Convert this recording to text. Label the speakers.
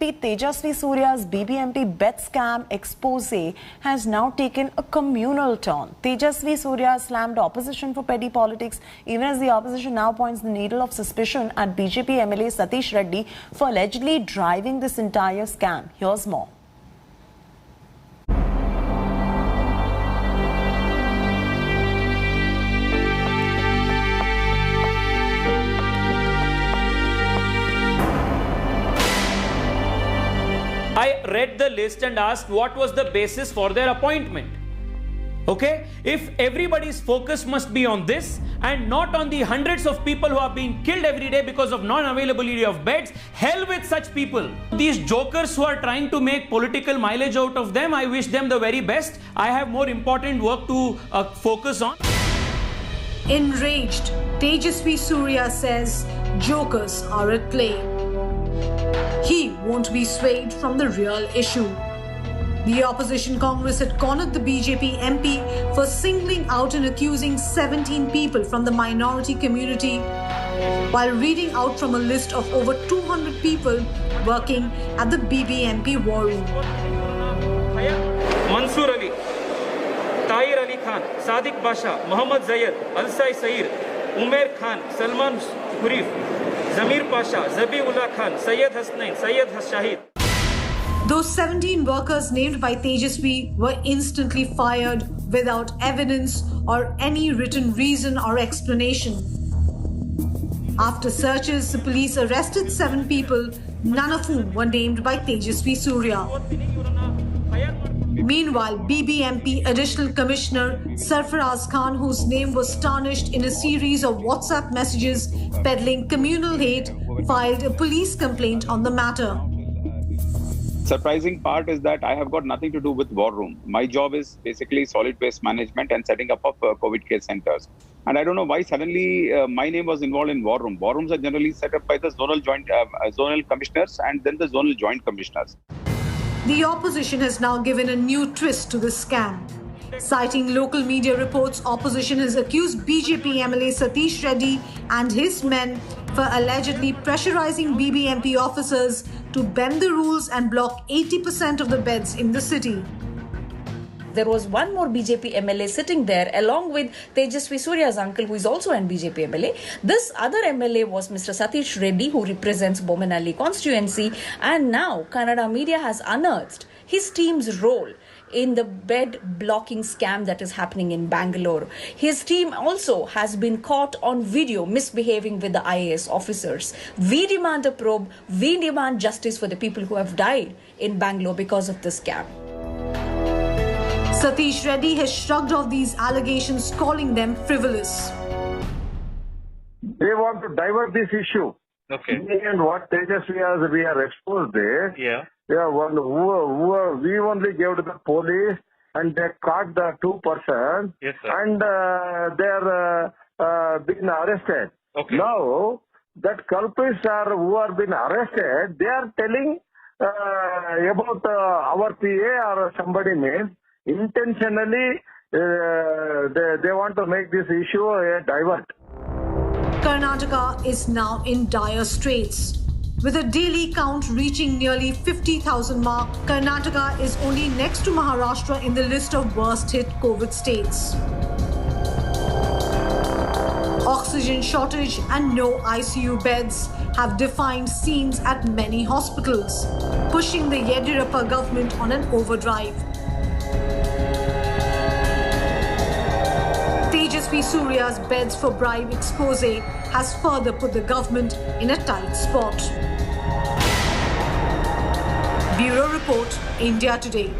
Speaker 1: MP Tejasvi Surya's BBMP bet scam expose has now taken a communal turn. Tejasvi Surya slammed opposition for petty politics, even as the opposition now points the needle of suspicion at BJP MLA Satish Reddy for allegedly driving this entire scam. Here's more.
Speaker 2: I read the list and asked what was the basis for their appointment. Okay, if everybody's focus must be on this and not on the hundreds of people who are being killed every day because of non-availability of beds, hell with such people. These jokers who are trying to make political mileage out of them, I wish them the very best. I have more important work to focus on.
Speaker 3: Enraged, Tejasvi Surya says jokers are at play. He won't be swayed from the real issue. The opposition Congress had cornered the BJP MP for singling out and accusing 17 people from the minority community while reading out from a list of over 200 people working at the BBMP war room.
Speaker 2: Mansoor Ali, Tahir Ali Khan, Sadiq Basha, Muhammad Zayed, Alsai Sair, Umair Khan, Salman Hurif, Zamir Pasha, Zabiullah Khan, Syed Hasnain, Syed Shahid.
Speaker 3: Those 17 workers named by Tejasvi were instantly fired without evidence or any written reason or explanation. After searches, the police arrested 7 people, none of whom were named by Tejasvi Surya. Meanwhile, BBMP Additional Commissioner Sarfaraz Khan, whose name was tarnished in a series of WhatsApp messages peddling communal hate, filed a police complaint on the matter.
Speaker 4: Surprising part is that I have got nothing to do with war room. My job is basically solid waste management and setting up of COVID care centers. And I don't know why suddenly my name was involved in war room. War rooms are generally set up by the zonal commissioners and then the zonal joint commissioners.
Speaker 3: The opposition has now given a new twist to the scam. Citing local media reports, opposition has accused BJP MLA Satish Reddy and his men for allegedly pressurizing BBMP officers to bend the rules and block 80% of the beds in the city.
Speaker 5: There was one more BJP MLA sitting there along with Tejasvi Surya's uncle, who is also an BJP MLA. This other MLA was Mr. Satish Reddy, who represents Bomanali constituency, and now Kannada media has unearthed his team's role in the bed blocking scam that is happening in Bangalore. His team also has been caught on video misbehaving with the IAS officers. We demand a probe. We demand justice for the people who have died in Bangalore because of this scam.
Speaker 3: Satish Reddy has shrugged off these allegations, calling them frivolous.
Speaker 6: They want to divert this issue.
Speaker 2: Okay.
Speaker 6: And what Tejasvi has, we are exposed there.
Speaker 2: Yeah.
Speaker 6: Yeah, we only gave to the police and they caught the 2 persons.
Speaker 2: Yes, sir.
Speaker 6: And they are been arrested.
Speaker 2: Okay.
Speaker 6: Now, that culprits who are been arrested, they are telling about our PA or somebody name. Intentionally, they want to make this issue a divert.
Speaker 3: Karnataka is now in dire straits. With a daily count reaching nearly 50,000 mark, Karnataka is only next to Maharashtra in the list of worst hit COVID states. Oxygen shortage and no ICU beds have defined scenes at many hospitals, pushing the Yediyurappa government on an overdrive. Tejasvi Surya's beds for bribe expose has further put the government in a tight spot. Bureau Report, India Today.